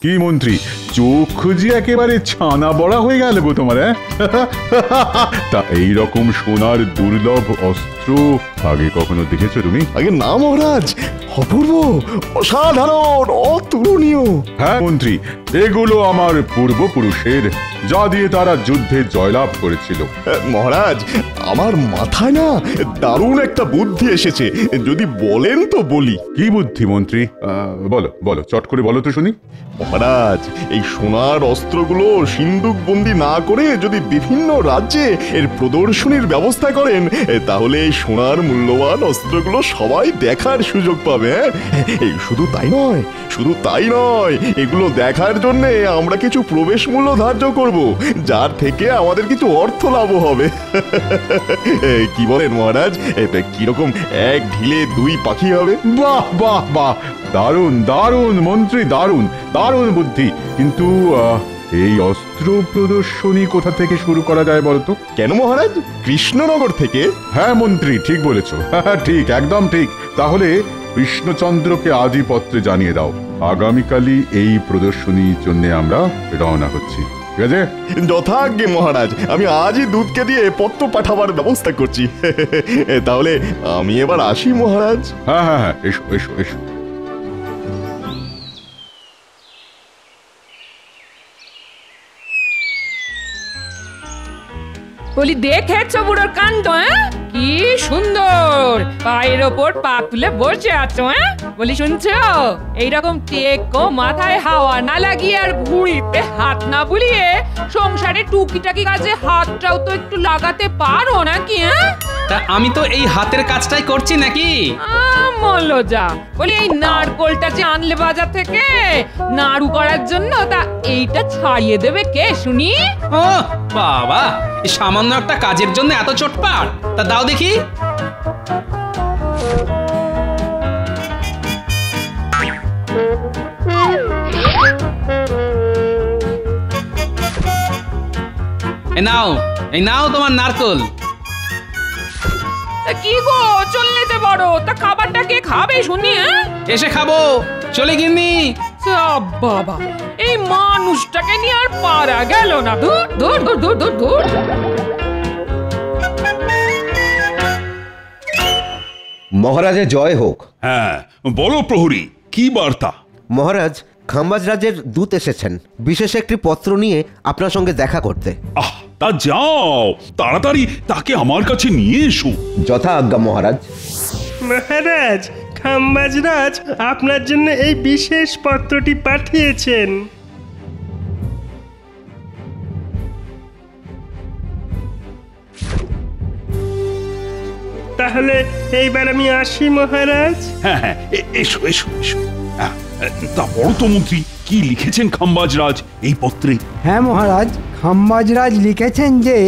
কি মন্ত্রী, চোখ যে একেবারে ছানা বড়া হয়ে গেল গো তোমার। তা এইরকম সোনার দুর্লভ অস্ত্র আগে কখনো দেখেছো তুমি? আগে না মহারাজ, অপূর্ব, অসাধারণ, অতুলনীয়। হ্যাঁ মন্ত্রী, এগুলো আমার পূর্বপুরুষের, যা দিয়ে তারা যুদ্ধে জয়লাভ করেছিল। মহারাজ, আমার মাথায় না দারুণ একটা বুদ্ধি এসেছে, যদি বলেন তো বলি। কি বুদ্ধি মন্ত্রী? বলো বলো, চট করে বলো তো শুনি। মহারাজ, এই সোনার অস্ত্রগুলো সিন্দুক বন্দি না করে যদি বিভিন্ন রাজ্যে এর প্রদর্শনীর ব্যবস্থা করেন, তাহলে এই সোনার মূল্যবান অস্ত্রগুলো সবাই দেখার সুযোগ পাবে। এই শুধু তাই নয়, এগুলো দেখার জন্য আমরা কিছু প্রবেশ মূল্য ধার্য করব, যার থেকে আমাদের কিছু অর্থ লাভ হবে। কি বলেন মহারাজ, কিরকম এক ঢিলে দুই পাখি হবে? বাহ বাহ বাহ, দারুণ দারুণ মন্ত্রী, দারুণ দারুণ বুদ্ধি। কিন্তু এই অস্ত্র প্রদর্শনী কোথা থেকে শুরু করা যায় বলতো? কেন মহারাজ, কৃষ্ণনগর থেকে? হ্যাঁ মন্ত্রী, ঠিক বলেছো। হ্যাঁ ঠিক, একদম ঠিক। তাহলে কৃষ্ণচন্দ্রকে আজই পত্রে জানিয়ে দাও, আগামীকালই এই প্রদর্শনীর জন্য আমরা রওনা হচ্ছি। ঠিক আছে? যথাজ্ঞে মহারাজ, আমি আজই দুধকে দিয়ে পত্র পাঠাবার ব্যবস্থা করছি। তাহলে আমি এবার আসি মহারাজ। হ্যাঁ হ্যাঁ হ্যাঁ, এসো এসো এসো। বলি, দেখেছো বুড়োর কাণ্ড? কি সুন্দর পায়ের ওপর পা তুলে বসে আছো। বলি, শুনছো? এইরকম টেকো মাথায় হাওয়া না লাগিয়ে আর ভুঁড়িতে হাত না বুলিয়ে সংসারে টুকিটাকি কাজে হাতটাও তো একটু লাগাতে পারো নাকি? তা আমি তো এই হাতের কাজটাই করছি নাকি? মল্লজা, বলি এই নারকোলটা যে আনলে বাজার থেকে নাড়ু করার জন্য, তা এইটা ছাড়িয়ে দেবে কে শুনি? ও বাবা, এই সামান্য একটা কাজের জন্য এত চটপাট? তা দাও দেখি। এই নাও তোমার নারকোল। কি গো, চললে যে বড়, তা খাবারটা কে খাবে শুনি? এসে খাবো, চলে গিন্নি। বাবা, এই মানুষটাকে নিয়ে আর পারা গেল না। ধুর ধুর ধুর ধুর ধুর ধুর। মহারাজের জয় হোক। হ্যাঁ বলো প্রহরী, কি বার্তা? মহারাজ, খাম্বাজ রাজের দূত এসেছেন বিশেষ একটি পত্র নিয়ে আপনার সঙ্গে দেখা করতে। তা যাও, তাড়াতাড়ি তাকে আমার কাছে নিয়ে এসো। যথা আজ্ঞা মহারাজ। মহারাজ, খাম্বাজ রাজ আপনার জন্য এই বিশেষ পত্রটি পাঠিয়েছেন। তাহলে এইবার আমি আসি মহারাজ। হ্যাঁ হ্যাঁ, এসো এসো এসো। তা বড় তো মন্ত্রী, কি লিখেছেন খাম্বাজ রাজ এই পত্রে? হ্যাঁ মহারাজ, খাম্বাজ রাজ লিখেছেন যে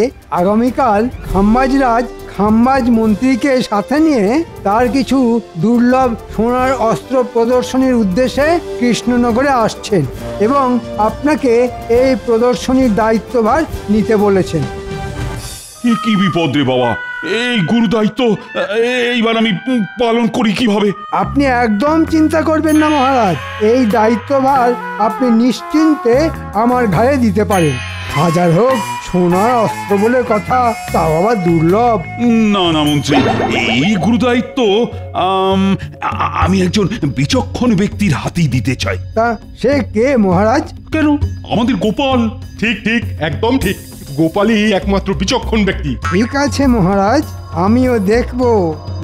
আগামীকাল খাম্বাজ রাজ খাম্বাজ মন্ত্রীকে সাথে নিয়ে তার কিছু দুর্লভ সোনার অস্ত্র প্রদর্শনীর উদ্দেশ্যে কৃষ্ণনগরে আসছেন এবং আপনাকে এই প্রদর্শনীর দায়িত্বভার নিতে বলেছেন। কি বিপদ রে বাবা, এই গুরু দায়িত্ব এইবার আমি পালন করি কিভাবে? আপনি একদম চিন্তা করবেন না মহারাজ, এই দায়িত্বভার আপনি নিশ্চিন্তে আমার ঘাড়ে দিতে পারেন। হাজার হোক সোনার অস্ত্র বলে কথা, তাও আবার দুর্লভ। না না মন্ত্রী, এই গুরু দায়িত্ব আমি একজন বিচক্ষণ ব্যক্তির হাতেই দিতে চাই। তা সে কে মহারাজ? কেন, আমাদের গোপাল। ঠিক ঠিক, একদম ঠিক, গোপালই একমাত্র বিচক্ষণ ব্যক্তি। ঠিক আছে মহারাজ, আমিও দেখব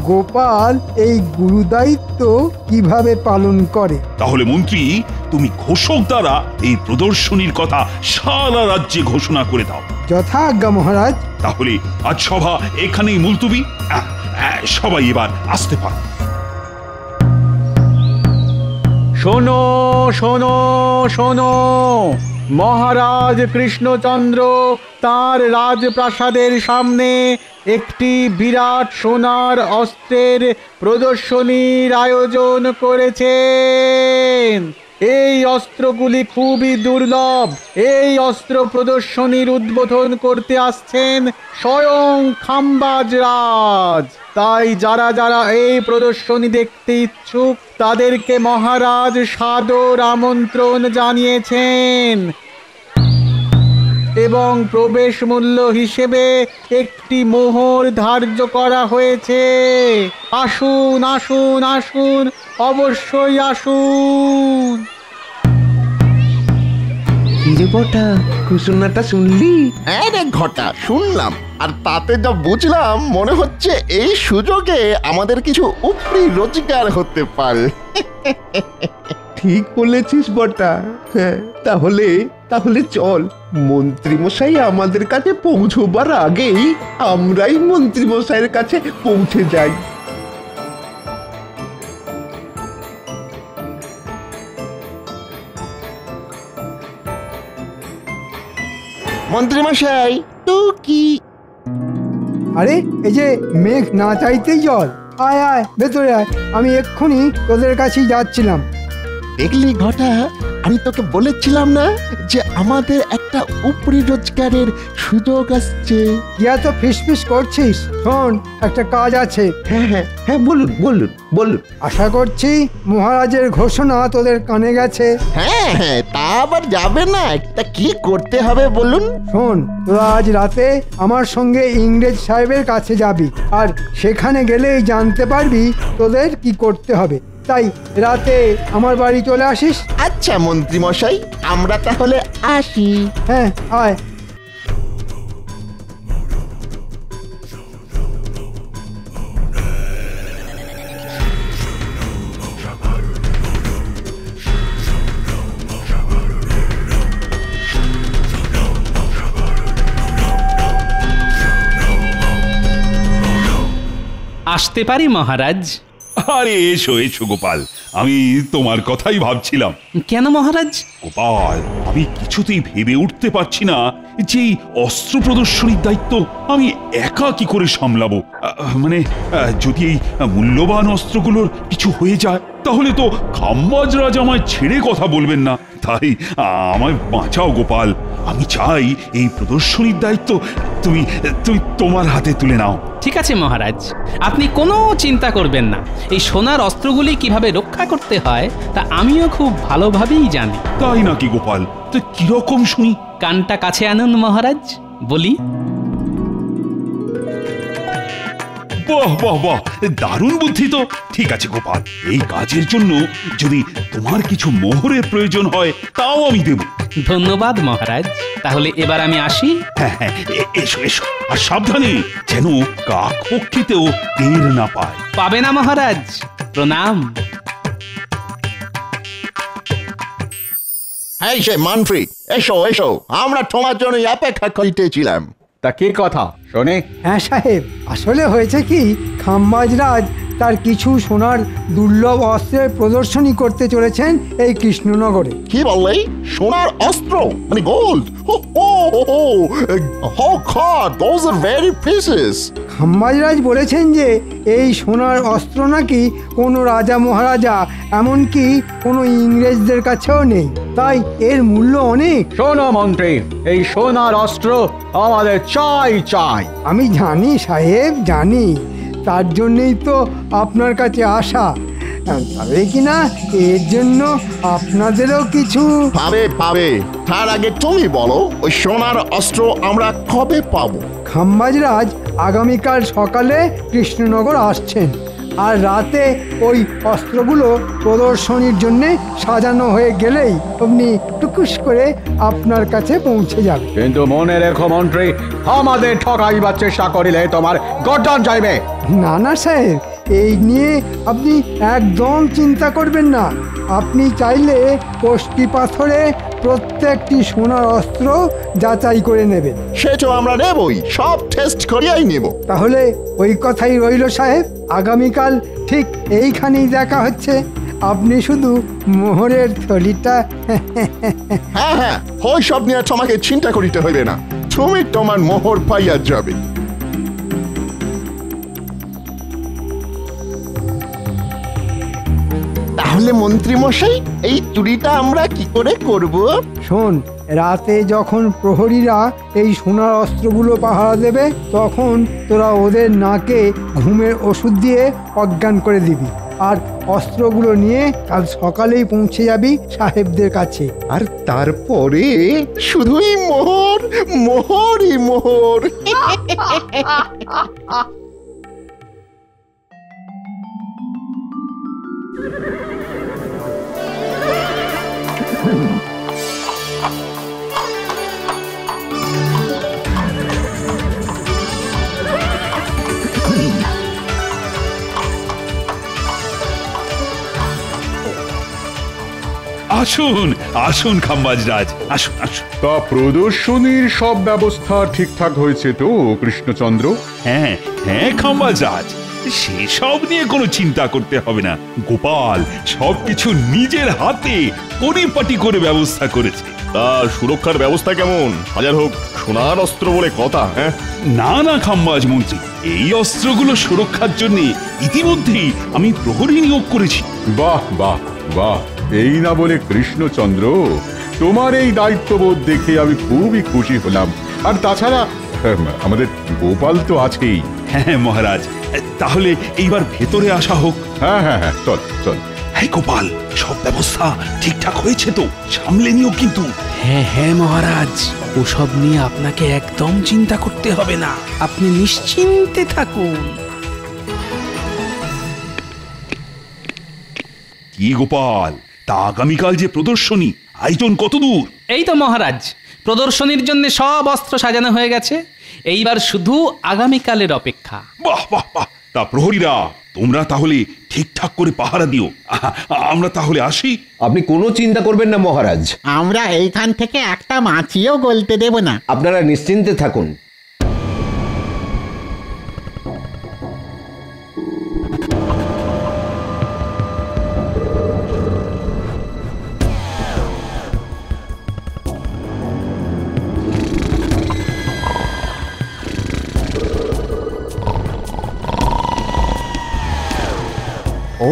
গোপাল এই গুরুদায়িত্ব কিভাবে পালন করে। তাহলে মন্ত্রী, তুমি ঘোষক দ্বারা এই প্রদর্শনীর কথা সারা রাজ্যে ঘোষণা করে দাও। যথা আজ্ঞা মহারাজ। তাহলে আজ সভা এখানেই মুলতুবি। সবাই এবার আসতে পারে। শোনো শোনো শোনো, মহারাজ কৃষ্ণচন্দ্র তার রাজপ্রাসাদের সামনে একটি বিরাট সোনার অস্ত্রের প্রদর্শনীর আয়োজন করেছেন। এই অস্ত্রগুলি খুবই দুর্লভ। এই অস্ত্র প্রদর্শনীর উদ্বোধন করতে আসছেন স্বয়ং খাম্বাজ রাজ। তাই যারা যারা এই প্রদর্শনী দেখতে ইচ্ছুক তাদেরকে মহারাজ সাদর আমন্ত্রণ জানিয়েছেন এবং প্রবেশ মূল্য হিসেবে একটি মোহর ধার্য করা হয়েছে। আসুন আসুন আসুন, অবশ্যই আসুন। হিরে বটা, ঘোষণাটা শুনলি? হ্যাঁ রে ঘটা, শুনলাম। আর তাতে যা বুঝলাম মনে হচ্ছে এই সুযোগে আমাদের কিছু উপরি রোজগার হতে পারে। ঠিক বলেছিস বটা। হ্যাঁ, তাহলে চল। মন্ত্রীমশাই আমাদের কাছে পৌঁছবার আগেই আমরাই মন্ত্রীমশাইয়ের কাছে পৌঁছে যাই। মন্ত্রীমশাই তো কি? আরে এই যে মেঘ না চাইতেই জল। আয় আয় ভেতরে আয়, আমি এক্ষুনি তোদের কাছেই যাচ্ছিলাম। দেখলি ঘটা, আমি তোকে বলেছিলাম না যে আমাদের একটা উপরি রোজগারের সুযোগ আসছে। কি এত ফিসফিস করছিস? শোন, একটা কাজ আছে। হ্যাঁ, বলুন। আশা করছি মহারাজের ঘোষণা তোদের কানে গেছে। হ্যাঁ, তা আবার যাবে না। তা কি করতে হবে বলুন? শোন, তোরা আজ রাতে আমার সঙ্গে ইংরেজ সাহেবের কাছে যাবি, আর সেখানে গেলেই জানতে পারবি তোদের কি করতে হবে। তাই রাতে আমার বাড়ি চলে আসিস। আচ্ছা মন্ত্রীমশাই, আমরা তাহলে আসি। হ্যাঁ, আয়। আসতে পারি মহারাজ? আরে এসো এসো গোপাল, আমি তোমার কথাই ভাবছিলাম। কেন মহারাজ? গোপাল, আমি কিছুতেই ভেবে উঠতে পারছি না যে এই অস্ত্র প্রদর্শনীর দায়িত্ব আমি একা কি করে সামলাবো। যদি এই মূল্যবান অস্ত্রগুলোর কিছু হয়ে যায় তাহলে তো খাম্বাজ রাজ আমায় ছেড়ে কথা বলবেন না। তাই আমায় বাঁচাও গোপাল। আমি চাই এই প্রদর্শনীর দায়িত্ব তুমি তোমার হাতে তুলে নাও। ঠিক আছে মহারাজ, আপনি কোনো চিন্তা করবেন না। এই সোনার অস্ত্রগুলি কিভাবে রক্ষা করতে হয় তা আমিও খুব ভালোভাবেই জানি। তাই নাকি গোপাল? তো কিরকম শুনি? কানটা কাছে আনুন মহারাজ, বলি। বাহ বাহ বাহ, দারুণ বুদ্ধি তো। ঠিক আছে গোপাল, এই কাজের জন্য যদি তোমার কিছু মোহরের প্রয়োজন হয় তাও আমি দেব। ধন্যবাদ মহারাজ। তাহলে এবার আমি আসি। হ্যাঁ, এসো এসো, আর সাবধানে যেন কাক পক্ষীতেও টের না পায়। পাবে না মহারাজ। প্রণাম। এই সে মন্ত্রী, এসো, আমরা তোমার জন্য অপেক্ষা করিতেছিলাম। তা কি কথা শোনে? হ্যাঁ সাহেব, আসলে হয়েছে কি, খাম্বাজ রাজ তার কিছু সোনার দুর্লভ অস্ত্রের প্রদর্শনী করতে চলেছেন এই কৃষ্ণনগরে। কি বললে? সোনার অস্ত্র মানে gold? Those are very precious. Khambaj Raj বলেছেন যে এই সোনার অস্ত্র নাকি কোনো রাজা মহারাজা, এমনকি কোনো ইংরেজদের কাছেও নেই। তাই এর মূল্য অনেক। শোনো মন্ত্রী, এই সোনার অস্ত্র আমাদের চাই। আমি জানি সাহেব, জানি। তার জন্যই তো আপনার কাছে আসা। তবে কিনা এর জন্য আপনাদেরও কিছু পাবে। তার আগে তুমি বলো, ওই সোনার অস্ত্র আমরা কবে পাবো? খাম্বাজ রাজ আগামীকাল সকালে কৃষ্ণনগর আসছেন, আর রাতে ওই অস্ত্রগুলো প্রদর্শনীর জন্য সাজানো হয়ে গেলেই আপনি টুকুস করে আপনার কাছে পৌঁছে যাবে। কিন্তু মনে রেখো মন্ত্রী, আমাদের ঠকাইবার চেষ্টা করিলে তোমার গর্দান যাইবে। না সাহেব, এই নিয়ে আপনি একদম চিন্তা করবেন না। আপনি চাইলে কষ্টি পাথরে প্রত্যেকটি সোনার অস্ত্র যাচাই করে নেবেন। সে তো আমরা নেবই, সব টেস্ট করিয়াই নেব। তাহলে ওই কথাই রইল সাহেব, আগামীকাল ঠিক এইখানেই দেখা হচ্ছে। আপনি শুধু মোহরের থলিটা হ্যাঁ, ওই সব নিয়ে তোমাকে চিন্তা করিতে হইবে না। তুমি তোমার মোহর পাইয়া যাবে। তাহলে মন্ত্রী মশাই এই চুরিটা আমরা কি করে করব? শোন, রাতে যখন প্রহরীরা এই সোনার অস্ত্রগুলো পাহারা দেবে তখন তোরা ওদের নাকে ঘুমের ওষুধ দিয়ে অজ্ঞান করে দিবি, আর অস্ত্রগুলো নিয়ে কাল সকালেই পৌঁছে যাবি সাহেবদের কাছে। আর তারপরে শুধুই মোহর, মোহরই মোহর। আসুন আসুন খাম্বাজরাজ, আসুন আসুন। তা প্রদর্শনীর সব ব্যবস্থা ঠিকঠাক হয়েছে তো কৃষ্ণচন্দ্র? হ্যাঁ হ্যাঁ খাম্বাজরাজ, সেসব নিয়ে কোনো চিন্তা করতে হবে না। গোপাল সবকিছু নিজের হাতে পরিপাটি করে ব্যবস্থা করেছে। তা সুরক্ষার ব্যবস্থা কেমন? হাজার হোক সোনার অস্ত্র বলে কথা। হ্যাঁ, না না খাম্বাজ মন্ত্রী, এই অস্ত্রগুলো সুরক্ষার জন্য ইতিমধ্যেই আমি প্রহরী নিয়োগ করেছি। বাহ বাহ বাহ, এই না বলে কৃষ্ণচন্দ্র, তোমার এই দায়িত্ববোধ দেখে আমি খুবই খুশি হলাম। আর তাছাড়া আমাদের গোপাল তো আছেই। হ্যাঁ মহারাজ, তাহলে এইবার ভেতরে আসা হোক। হ্যাঁ হ্যাঁ হ্যাঁ, চল চল। হ্যাঁ গোপাল, সব ব্যবস্থা ঠিকঠাক হয়েছে তো? সামলে নিও কিন্তু। হ্যাঁ হ্যাঁ মহারাজ, ওসব নিয়ে আপনাকে একদম চিন্তা করতে হবে না, আপনি নিশ্চিন্তে থাকুন। কি গোপাল, তা আগামীকাল যে প্রদর্শনী, আয়োজন কত দূর? এই তো মহারাজ, প্রদর্শনীর জন্য সব অস্ত্র সাজানো হয়ে গেছে, এইবার শুধু আগামীকালের অপেক্ষা। বাহ বাহ বাহ, তা প্রহরীরা তোমরা তাহলে ঠিকঠাক করে পাহারা দিও। আমরা তাহলে আসি। আপনি কোনো চিন্তা করবেন না মহারাজ, আমরা এইখান থেকে একটা মাছিও গলতে দেব না। আপনারা নিশ্চিন্তে থাকুন।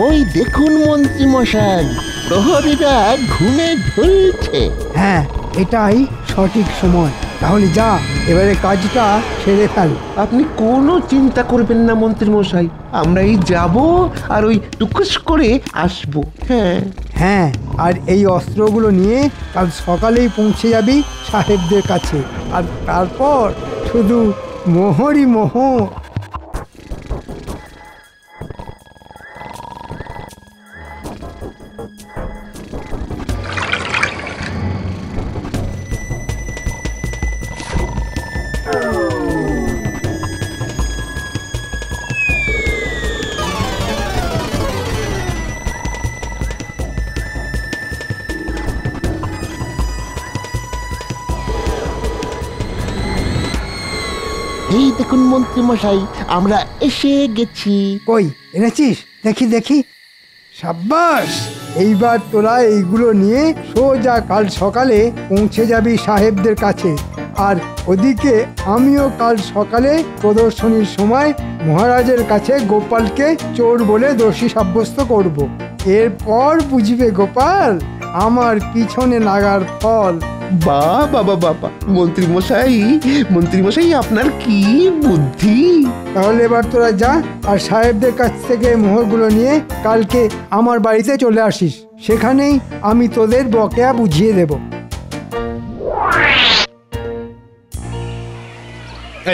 ওই দেখুন মন্ত্রী মশাই, প্রহরীরা ঘুমে ঢুলছে। হ্যাঁ, এটাই সঠিক সময়। তাহলে যা, এবারে কাজটা সেরে ফেল। আপনি কোনো চিন্তা করবেন না মন্ত্রী মশাই, আমরা এই যাব আর ওই টুকুস করে আসবো। হ্যাঁ হ্যাঁ, আর এই অস্ত্রগুলো নিয়ে কাল সকালেই পৌঁছে যাবি সাহেবদের কাছে, আর তারপর শুধু মোহরই মোহর। এই দেখুন মন্ত্রী মশাই, আমরা এসে গেছি। কই এনেছিস? দেখি দেখি। সাব্বাস, এইবার তোরা এইগুলো নিয়ে সোজা কাল সকালে পৌঁছে যাবি সাহেবদের কাছে। আর ওদিকে আমিও কাল সকালে প্রদর্শনীর সময় মহারাজের কাছে গোপালকে চোর বলে দোষী সাব্যস্ত করব। এরপর বুঝবে গোপাল আমার পিছনে লাগার ফল। বাবা বাবা, মন্ত্রী মশাই আপনার কি বুদ্ধি! তাহলে এবার তোরা যা, আর সাহেবদের কাছ থেকে মোহরগুলো নিয়ে কালকে আমার বাড়িতে চলে আসিস। সেখানেই আমি তোদের বকেয়া বুঝিয়ে দেব।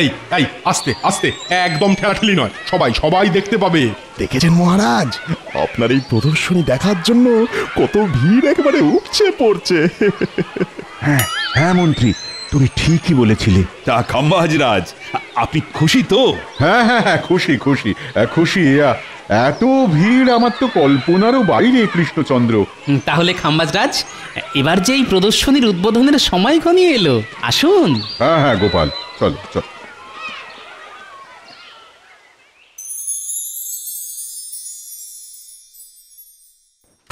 এই এই আস্তে আস্তে, একদম ঠেলাঠেলি নয়, সবাই সবাই দেখতে পাবে। দেখেছেন মহারাজ, আপনার এই প্রদর্শনী দেখার জন্য কত ভিড় একেবারে উপচে পড়ছে। হ্যাঁ হ্যাঁ মন্ত্রী, তুমি ঠিকই বলেছিলে। তা খাম্বাজরাজ, আপনি খুশি তো? হ্যাঁ হ্যাঁ হ্যাঁ, খুশি খুশি খুশি। এত ভিড় আমার তো কল্পনারও বাইরে কৃষ্ণচন্দ্র। তাহলে খাম্বাজরাজ, এবার যে এই প্রদর্শনীর উদ্বোধনের সময় ঘনিয়ে এলো, আসুন। হ্যাঁ হ্যাঁ গোপাল, চল চল।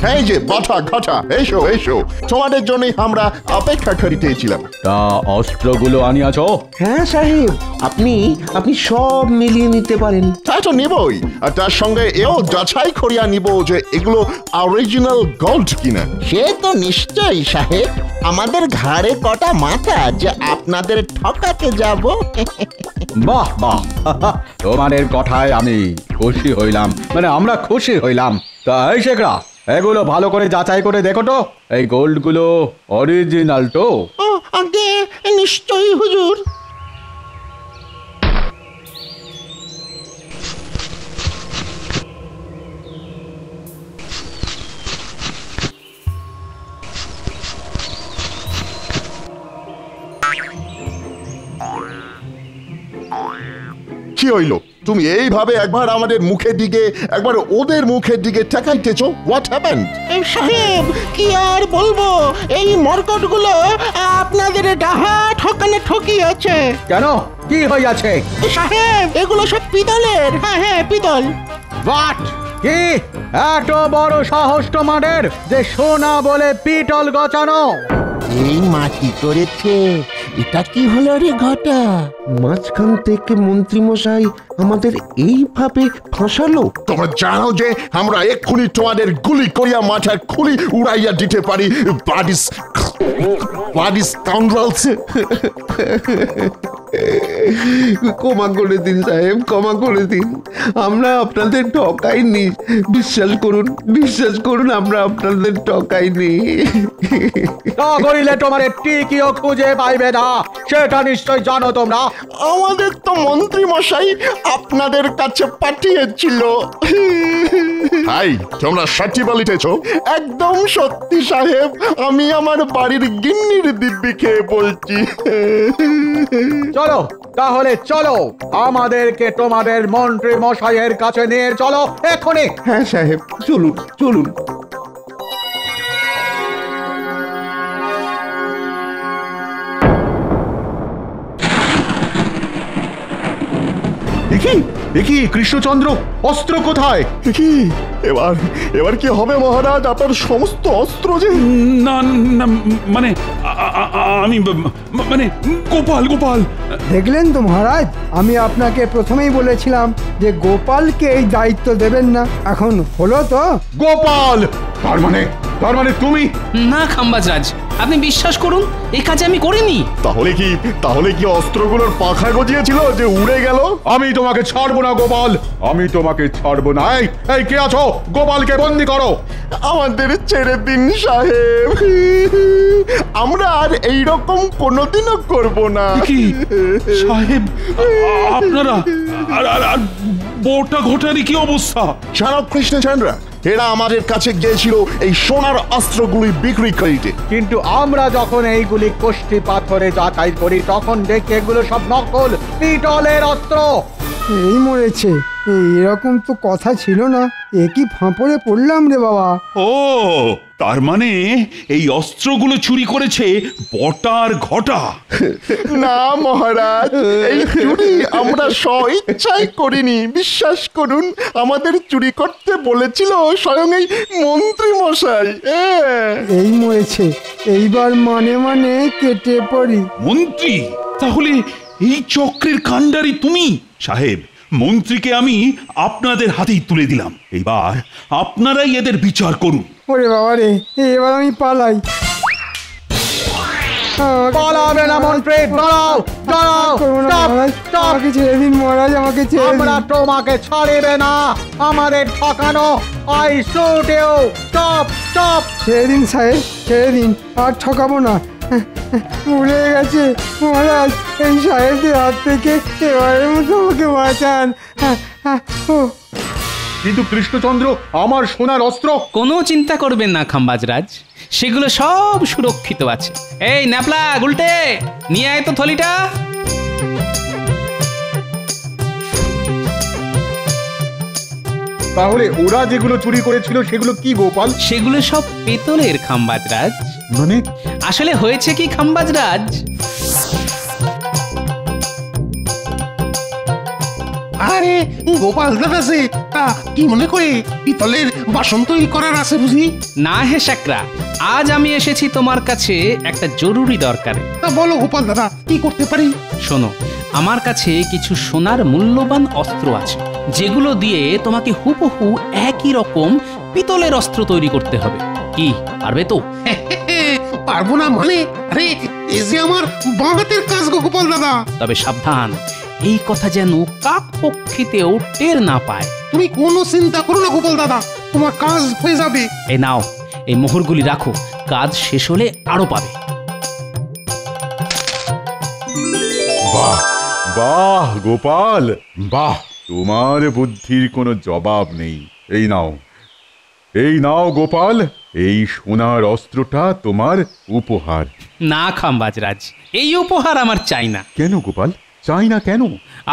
এই যে বাটা ঘটা, এসো এসো, তোমাদের জন্যই আমরা অপেক্ষা করিতেছিলাম। তা অস্ত্রগুলো আনিয়াছো? হ্যাঁ সাহেব, আপনি আপনি সব মিলিয়ে নিতে পারেন। তা তো নিবই, আর তার সঙ্গে এও যাচাই করিয়া নিব যে এগুলো অরিজিনাল গোল্ড কিনা। সে তো নিশ্চয়ই সাহেব, আমাদের ঘাড়ে কটা মাথা যে আপনাদের ঠকাতে যাব। বাহ বাহ, তোমাদের কথায় আমি খুশি হইলাম, মানে আমরা খুশি হইলাম। তা এই শেখরা, এগুলো ভালো করে যাচাই করে দেখো তো, এই গোল্ডগুলো অরিজিনাল তো? আগে নিশ্চয়ই হুজুর। কি হইল? তুমি এইভাবে একবার আমাদের মুখের দিকে একবার ওদের মুখের দিকে তাকাইতেছো। What happened? সাহেব কি আর বলবো, এই মরকটগুলো আপনাদের ডাহা ঠকানে ঠকিয়েছে। কেন, কি হইয়াছে? সাহেব এগুলো সব পিতলের। হ্যাঁ হ্যাঁ, পিতল। বাট কি এত বড় সাহস তোমাদের যে সোনা বলে পিতল গচানো? এই মাটি করেছে, এটা কি হলো রে ঘটা? মাঝখান থেকে মন্ত্রী মশাই আমাদের এইভাবে ফাঁসালো। তোমরা জানো যে আমরা এক্ষুনি তোমাদের গুলি করিয়া মাথার খুলি উড়াইয়া দিতে পারি। বাডিস কাউন্ডালস। ক্ষমা করে দিন সাহেব, ক্ষমা করে দিন। আমরা আপনাদের ঠকাইনি, বিশ্বাস করুন, বিশ্বাস করুন, আমরা আপনাদের ঠকাইনি। তা করিলে তোমার টিকিও খুঁজে পাইবে না, সেটা নিশ্চয় জানো তোমরা। আমাদের তো মন্ত্রী মশাই আপনাদের কাছে পাঠিয়েছিল। হাই, তোমরা সত্যি বলিতেছ? একদম সত্যি সাহেব, আমি আমার বাড়ির গিন্নির দিব্যি খেয়ে বলছি। চলো তাহলে চলো, আমাদেরকে তোমাদের মন্ত্রী মশাইয়ের কাছে নিয়ে চলো এখনই। হ্যাঁ সাহেব, চলুন চলুন। দেখি কৃষ্ণচন্দ্র, অস্ত্র কোথায়? কি এবার এবার কি হবে মহারাজ? আপনার সমস্ত অস্ত্র যে? না না, মানে আমি মানে গোপাল গোপাল। দেখলেন তো মহারাজ, আমি আপনাকে প্রথমেই বলেছিলাম যে গোপালকে এই দায়িত্ব দেবেন না। এখন হলো তো? গোপাল, তার মানে তুমি? না খাম্বাজরাজ, আপনি বিশ্বাস করুন, এই কাজে আমি করিনি। তাহলে কি অস্ত্রগুলোর পাখা গজিয়েছিল যে উড়ে গেল? আমি তোমাকে ছাড়বো না গোপাল, আমি তোমাকে ছাড়বো না। এই কে আছো? গোপালকে বন্দি করো। আমাদের ছেড়ে দিন সাহেব, আমরা আর এইরকম কোনোদিনও করব না। কি সাহেব, আপনারা আর বোটা ঘটারি কি অবস্থা? জানো কৃষ্ণচন্দ্র, এরা আমাদের কাছে গিয়েছিল এই সোনার অস্ত্রগুলি বিক্রি করিতে, কিন্তু আমরা যখন এইগুলি কোষ্ঠী পাথরে যাচাই করি তখন দেখি এগুলো সব নকল পিতলের অস্ত্র। এই মরেছে, এরকম তো কথা ছিল না। এ কি ফাঁপড়ে পড়লাম রে বাবা। ও, তার মানে এই অস্ত্রগুলো চুরি করেছে বটার ঘটা? না মহারাজ, এই চুরি আমরা স্বইচ্ছায় করিনি, বিশ্বাস করুন। আমাদের চুরি করতে বলেছিল স্বয়ং এই মন্ত্রী মশাই। এই মরেছে, এইবার মানে মানে কেটে পড়ি। মন্ত্রী? তাহলে এই চক্রের কাণ্ডারি তুমি? সাহেব, মন্ত্রীকে আমি আপনাদের হাতেই তুলে দিলাম, এবার আপনারাই এদের বিচার করুন। ওরে বাবা রে, এবার আমি পালাই। পালাবে না মন্ত্রী, দাঁড়াও দাঁড়াও, আমাকে ছেড়ে দিন মহারাজ, আমাকে ছেড়ে দিন। আমরা তোমাকে ছাড়িবে না, আমাদের ঠকানো। I shoot you, stop stop. ছেড়ে দিন সাহেব, ছেড়ে দিন, আর ঠকাবো না। ভুলে গেছে মহারাজ, এই সাহেবদের হাত থেকে এবারের মতো আমাকে বাঁচান। কিন্তু কৃষ্ণচন্দ্র, আমার সোনার অস্ত্র? কোনো চিন্তা করবেন না খাম্বাজরাজ, সেগুলো সব সুরক্ষিত আছে। এই ন্যাপলা গুলটে, নিয়ে আয় তো থলিটা। তাহলে ওরা যেগুলো চুরি করেছিল সেগুলো কি গোপাল? সেগুলো সব পেতলের খাম্বাজরাজ। মানে? আসলে হয়েছে কি খাম্বাজরাজ, আরে গোপাল দাদাসে, তা কি মনে করে পিতলের বাসন তৈরি করার আছে বুঝি? না হে শাকরা, আজ আমি এসেছি তোমার কাছে একটা জরুরি দরকারে। তা বলো গোপাল দাদা, কি করতে পারি? শোনো, আমার কাছে কিছু সোনার মূল্যবান অস্ত্র আছে, যেগুলো দিয়ে তোমাকে হুবহু একই রকম পিতলের অস্ত্র তৈরি করতে হবে। কি পারবে তো? পারবো না মানে? আরে এই যে আমার বাঁ হাতের কাজ গো গোপাল দাদা। তবে সাবধান, এই কথা যেন কাক পক্ষীতেও টের না পায়। তুমি কোনো চিন্তা করো না গোপাল দাদা, তোমার কাজ হয়ে যাবে। এই নাও, এই মোহরগুলি রাখো, কাজ শেষ হলে আরো পাবে। বাহ বাহ গোপাল, বাহ, তোমার বুদ্ধির কোনো জবাব নেই। এই নাও, এই নাও গোপাল, এই সোনার অস্ত্রটা তোমার উপহার। না খাম্বাজরাজ, এই উপহার আমার চাই না। কেন গোপাল, চাই না কেন?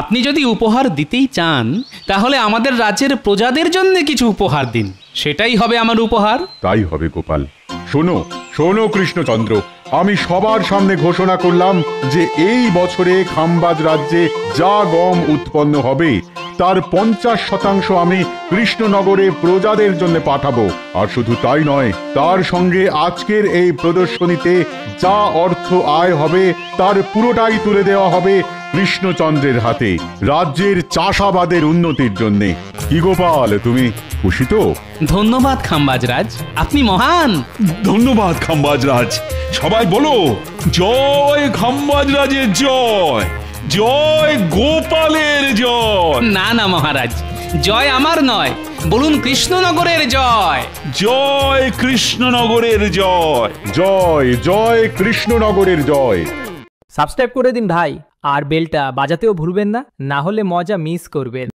আপনি যদি উপহার দিতেই চান, তাহলে আমাদের রাজ্যের প্রজাদের জন্য কিছু উপহার দিন, সেটাই হবে আমার উপহার। তাই হবে গোপাল। শোনো শোনো কৃষ্ণচন্দ্র, আমি সবার সামনে ঘোষণা করলাম যে এই বছরে খাম্বাজ রাজ্যে যা গম উৎপন্ন হবে তার 50% আমি কৃষ্ণনগরে প্রজাদের জন্য পাঠাবো। আর শুধু তাই নয়, তার সঙ্গে আজকের এই প্রদর্শনীতে যা অর্থ আয় হবে তার পুরোটাই তুলে দেওয়া হবে কৃষ্ণচন্দ্রের হাতে, রাজ্যের চাষাবাদের উন্নতির জন্য। কি গোপাল, তুমি খুশি তো? ধন্যবাদ খাম্বাজরাজ, আপনি মহান। ধন্যবাদ খাম্বাজরাজ। সবাই বলো, জয় খাম্বাজরাজের জয়, জয় গোপালের জয়। না না মহারাজ, জয় আমার নয়, বলুন কৃষ্ণনগরের জয়। জয় কৃষ্ণনগরের জয়। জয় জয় কৃষ্ণনগরের জয়। সাবস্ক্রাইব করে দিন ভাই, আর বেলটা বাজাতেও ভুলবেন না, না হলে মজা মিস করবেন।